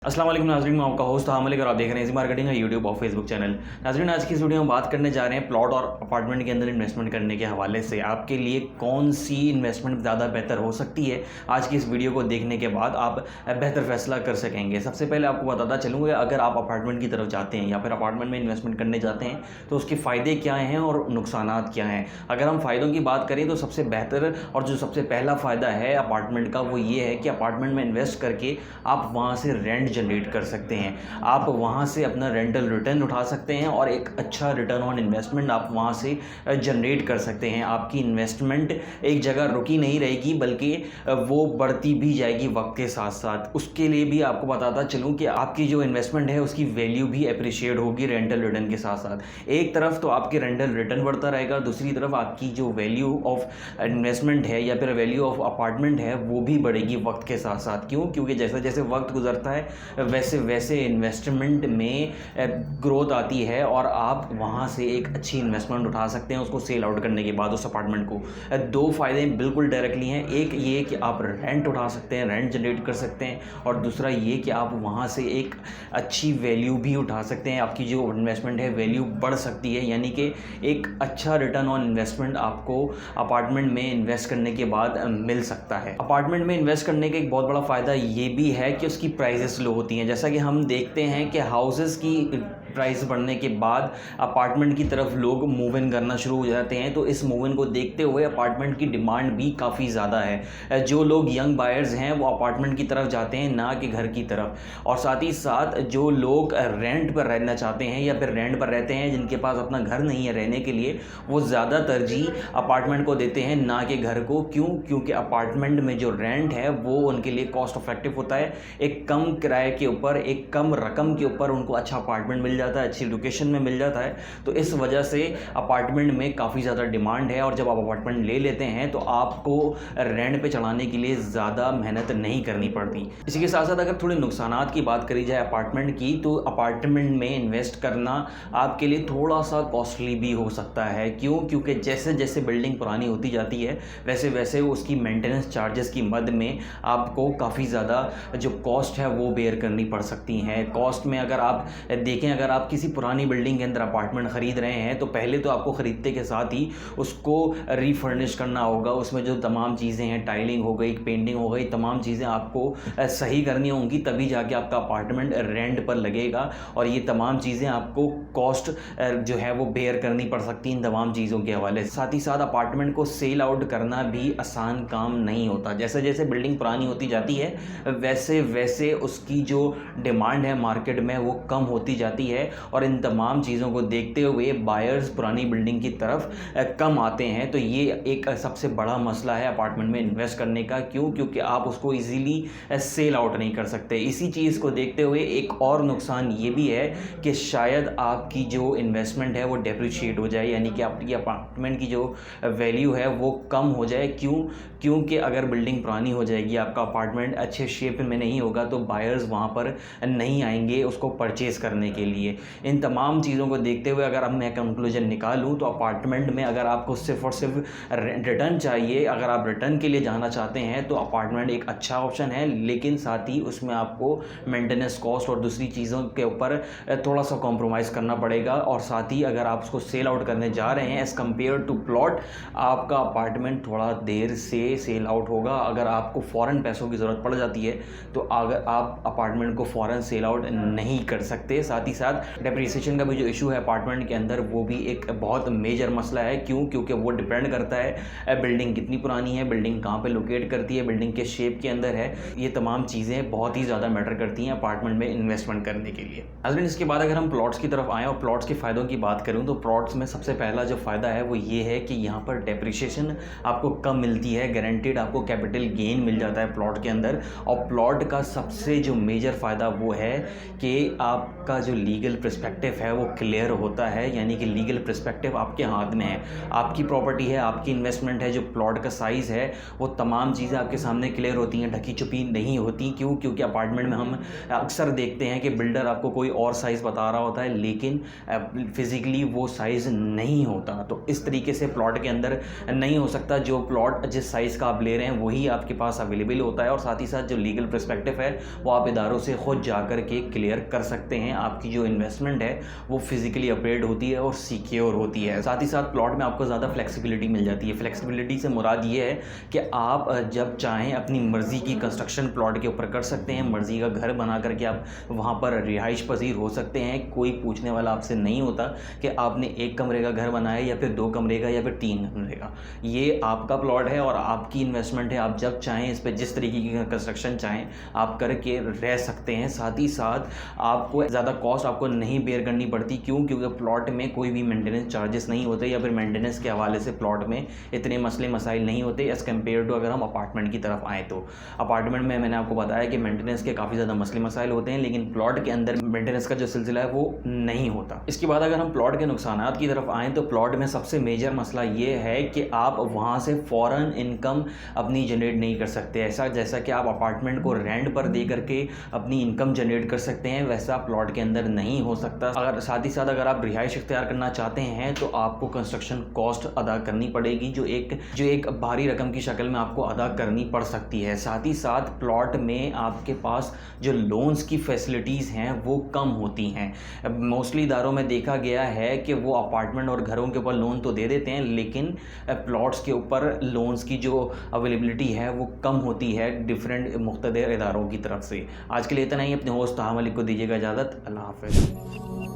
अस्सलाम वालेकुम नाज़रीन, मैं आपका होस्ट हामिद और आप देख रहे हैं इजी मार्केटिंग का यूट्यूब और फेसबुक चैनल। नाज़रीन, आज की इस वीडियो में बात करने जा रहे हैं प्लॉट और अपार्टमेंट के अंदर इन्वेस्टमेंट करने के हवाले से आपके लिए कौन सी इन्वेस्टमेंट ज़्यादा बेहतर हो सकती है। आज की इस वीडियो को देखने के बाद आप बेहतर फैसला कर सकेंगे। सबसे पहले आपको बताता चलूँगा, अगर आप अपार्टमेंट की तरफ जाते हैं या फिर अपार्टमेंट में इन्वेस्टमेंट करने जाते हैं तो उसके फ़ायदे क्या हैं और नुकसान क्या हैं। अगर हम फ़ायदों की बात करें तो सबसे बेहतर और जो सबसे पहला फ़ायदा है अपार्टमेंट का वो ये है कि अपार्टमेंट में इन्वेस्ट करके आप वहाँ से रेंट जनरेट कर सकते हैं। आप वहाँ से अपना रेंटल रिटर्न उठा सकते हैं और एक अच्छा रिटर्न ऑन इन्वेस्टमेंट आप वहाँ से जनरेट कर सकते हैं। आपकी इन्वेस्टमेंट एक जगह रुकी नहीं रहेगी बल्कि वो बढ़ती भी जाएगी वक्त के साथ साथ। उसके लिए भी आपको बताता चलूँ कि आपकी जो इन्वेस्टमेंट है उसकी वैल्यू भी अप्रिशिएट होगी रेंटल रिटर्न के साथ साथ। एक तरफ तो आपके रेंटल रिटर्न बढ़ता रहेगा, दूसरी तरफ आपकी जो वैल्यू ऑफ इन्वेस्टमेंट है या फिर वैल्यू ऑफ अपार्टमेंट है वो भी बढ़ेगी वक्त के साथ साथ। क्योंकि जैसे जैसे वक्त गुजरता है वैसे वैसे इन्वेस्टमेंट में ग्रोथ आती है और आप वहाँ से एक अच्छी इन्वेस्टमेंट उठा सकते हैं उसको सेल आउट करने के बाद उस अपार्टमेंट को। दो फ़ायदे बिल्कुल डायरेक्टली हैं, एक ये कि आप रेंट उठा सकते हैं, रेंट जनरेट कर सकते हैं, और दूसरा ये कि आप वहाँ से एक अच्छी वैल्यू भी उठा सकते हैं। आपकी जो इन्वेस्टमेंट है वैल्यू बढ़ सकती है, यानी कि एक अच्छा रिटर्न ऑन इन्वेस्टमेंट आपको अपार्टमेंट में इन्वेस्ट करने के बाद मिल सकता है। अपार्टमेंट में इन्वेस्ट करने का एक बहुत बड़ा फ़ायदा ये भी है कि उसकी प्राइसेस लो होती हैं। जैसा कि हम देखते हैं कि हाउसेस की प्राइस बढ़ने के बाद अपार्टमेंट की तरफ लोग मूव इन करना शुरू हो जाते हैं, तो इस मूव इन को देखते हुए अपार्टमेंट की डिमांड भी काफ़ी ज़्यादा है। जो लोग यंग बायर्स हैं वो अपार्टमेंट की तरफ जाते हैं, ना कि घर की तरफ। और साथ ही साथ जो लोग रेंट पर रहना चाहते हैं या फिर रेंट पर रहते हैं जिनके पास अपना घर नहीं है रहने के लिए, वो ज़्यादा तरजीह अपार्टमेंट को देते हैं ना कि घर को। क्योंकि अपार्टमेंट में जो रेंट है वो उनके लिए कॉस्ट इफेक्टिव होता है। एक कम किराए के ऊपर, एक कम रकम के ऊपर उनको अच्छा अपार्टमेंट मिल जाता है, अच्छी लोकेशन में मिल जाता है। तो इस वजह से अपार्टमेंट में काफ़ी ज़्यादा डिमांड है और जब आप अपार्टमेंट ले लेते हैं तो आपको रेंट पे चढ़ाने के लिए ज़्यादा मेहनत नहीं करनी पड़ती। इसी के साथ साथ अगर थोड़े नुकसानात की बात करी जाए अपार्टमेंट की, तो अपार्टमेंट में इन्वेस्ट करना आपके लिए थोड़ा सा कॉस्टली भी हो सकता है। क्योंकि जैसे जैसे बिल्डिंग पुरानी होती जाती है वैसे वैसे उसकी मेंटेनेंस चार्जेस की मद में आपको काफ़ी ज़्यादा जो कॉस्ट है वो बेयर करनी पड़ सकती हैं। कॉस्ट में अगर आप देखें, अगर आप किसी पुरानी बिल्डिंग के अंदर अपार्टमेंट ख़रीद रहे हैं तो पहले तो आपको ख़रीदते के साथ ही उसको रीफर्निश करना होगा। उसमें जो तमाम चीज़ें हैं, टाइलिंग हो गई, पेंटिंग हो गई, तमाम चीज़ें आपको सही करनी होंगी, तभी जाके आपका अपार्टमेंट रेंट पर लगेगा। और ये तमाम चीज़ें आपको कॉस्ट जो है वो बेयर करनी पड़ सकती हैं इन तमाम चीज़ों के हवाले से। साथ ही साथ अपार्टमेंट को सेल आउट करना भी आसान काम नहीं होता। जैसे जैसे बिल्डिंग पुरानी होती जाती है वैसे वैसे उसकी जो डिमांड है मार्केट में वो कम होती जाती है और इन तमाम चीज़ों को देखते हुए बायर्स पुरानी बिल्डिंग की तरफ कम आते हैं। तो ये एक सबसे बड़ा मसला है अपार्टमेंट में इन्वेस्ट करने का। क्योंकि आप उसको इजीली सेल आउट नहीं कर सकते। इसी चीज़ को देखते हुए एक और नुकसान ये भी है कि शायद आपकी जो इन्वेस्टमेंट है वो डेप्रिशिएट हो जाए, यानी कि आपकी अपार्टमेंट की जो वैल्यू है वो कम हो जाए। क्योंकि अगर बिल्डिंग पुरानी हो जाएगी, आपका अपार्टमेंट अच्छे शेप में नहीं होगा तो बायर्स वहाँ पर नहीं आएंगे उसको परचेज़ करने के लिए। इन तमाम चीज़ों को देखते हुए अगर अब मैं कंक्लूजन निकालूँ तो अपार्टमेंट में अगर आपको सिर्फ़ और सिर्फ रिटर्न चाहिए, अगर आप रिटर्न के लिए जाना चाहते हैं तो अपार्टमेंट एक अच्छा ऑप्शन है, लेकिन साथ ही उसमें आपको मेंटेनेंस कॉस्ट और दूसरी चीज़ों के ऊपर थोड़ा सा कॉम्प्रोमाइज़ करना पड़ेगा। और साथ ही अगर आप उसको सेल आउट करने जा रहे हैं एज़ कम्पेयर टू प्लॉट, आपका अपार्टमेंट थोड़ा देर से सेल आउट होगा। अगर आपको फ़ौरन पैसों की ज़रूरत पड़ जाती है तो अगर आप अपार्टमेंट को फ़ौरन सेल आउट नहीं कर सकते। साथ ही साथ डेप्रिसिएशन का भी जो इशू है अपार्टमेंट के अंदर वो भी एक बहुत मेजर मसला है। क्योंकि वो डिपेंड करता है बिल्डिंग कितनी पुरानी है, बिल्डिंग कहाँ पे लोकेट करती है, बिल्डिंग के शेप के अंदर है। ये तमाम चीज़ें बहुत ही ज़्यादा मैटर करती हैं अपार्टमेंट में इन्वेस्टमेंट करने के लिए। नाज़रीन, इसके बाद अगर हम प्लॉट्स की तरफ आएँ और प्लॉट्स के फ़ायदों की बात करूँ तो प्लॉट्स में सबसे पहला जो फ़ायदा है वो ये है कि यहाँ पर डेप्रिसिएशन आपको कम मिलती है, गारंटीड आपको कैपिटल गेन मिल जाता है प्लॉट के अंदर। और प्लॉट का सबसे जो मेजर फ़ायदा वो है कि आपका जो लीगल पर्सपेक्टिव है वो क्लियर होता है, यानी कि लीगल पर्सपेक्टिव आपके हाथ में है, आपकी प्रॉपर्टी है, आपकी इन्वेस्टमेंट है, जो प्लॉट का साइज़ है वो तमाम चीज़ें आपके सामने क्लियर होती हैं, ढकी छुपी नहीं होती। क्यों? क्योंकि अपार्टमेंट में हम अक्सर देखते हैं कि बिल्डर आपको कोई और साइज़ बता रहा होता है लेकिन फिज़िकली वो साइज़ नहीं होता। तो इस तरीके से प्लॉट के अंदर नहीं हो सकता। जो प्लॉट जिस साइज़ का आप ले रहे हैं वही आपके पास अवेलेबल होता है, और साथ ही साथ जो लीगल पर्सपेक्टिव है वो आप इदारों से खुद जा कर के क्लियर कर सकते हैं। आपकी जो इन्वेस्टमेंट है वो फिज़िकली अपग्रेड होती है और सिक्योर होती है। साथ ही साथ प्लॉट में आपको ज़्यादा फ्लेक्सिबिलिटी मिल जाती है। फ्लेक्सिबिलिटी से मुराद ये है कि आप जब चाहें अपनी मर्ज़ी की कंस्ट्रक्शन प्लॉट के ऊपर कर सकते हैं, मर्ज़ी का घर बना करके आप वहाँ पर रिहाइश पजीर हो सकते हैं। कोई पूछने वाला आपसे नहीं होता कि आपने 1 कमरे का घर बनाया या फिर 2 कमरे का या फिर 3 कमरे का। ये आपका प्लॉट है और आपकी इन्वेस्टमेंट है। आप जब चाहें इस पर जिस तरीके की कंस्ट्रक्शन चाहें आप करके रह सकते हैं। साथ ही साथ आपको ज़्यादा कॉस्ट आपको नहीं बेयर करनी पड़ती। क्यों? क्योंकि प्लॉट में कोई भी मेंटेनेंस चार्जेस नहीं होते, या फिर मेंटेनेंस के हवाले से प्लॉट में इतने मसले मसाइल नहीं होते एज़ कम्पेयर टू अगर हम अपार्टमेंट की तरफ आएँ तो। अपार्टमेंट में मैंने आपको बताया कि मेंटेनेंस के काफ़ी ज़्यादा मसले मसाइल होते हैं, लेकिन प्लॉट के अंदर मेंटेनेंस का जो सिलसिला है वो नहीं होता। इसके बाद अगर हम प्लॉट के नुकसानात की तरफ आएँ तो प्लॉट में सबसे मेजर मसला ये है कि आप वहाँ से फ़ौरन इनकम अपनी जनरेट नहीं कर सकते। ऐसा जैसा कि आप अपार्टमेंट को रेंट पर दे करके अपनी इनकम जनरेट कर सकते हैं, वैसा प्लॉट के अंदर नहीं हो सकता। अगर साथ ही साथ अगर आप रिहाइश इख्तियार करना चाहते हैं तो आपको कंस्ट्रक्शन कॉस्ट अदा करनी पड़ेगी, जो एक भारी रकम की शक्ल में आपको अदा करनी पड़ सकती है। साथ ही साथ प्लॉट में आपके पास जो लोन्स की फैसिलिटीज़ हैं वो कम होती हैं। मोस्टली इदारों में देखा गया है कि वो अपार्टमेंट और घरों के ऊपर लोन तो दे देते हैं, लेकिन प्लॉट्स के ऊपर लोन्स की जो अवेलेबिलिटी है वो कम होती है डिफरेंट मुख्तलिफ इदारों की तरफ से। आज के लिए इतना ही। अपने होस्ट ताहा मलिक को दीजिएगा इजाज़त। अल्लाह हाफ़िज़।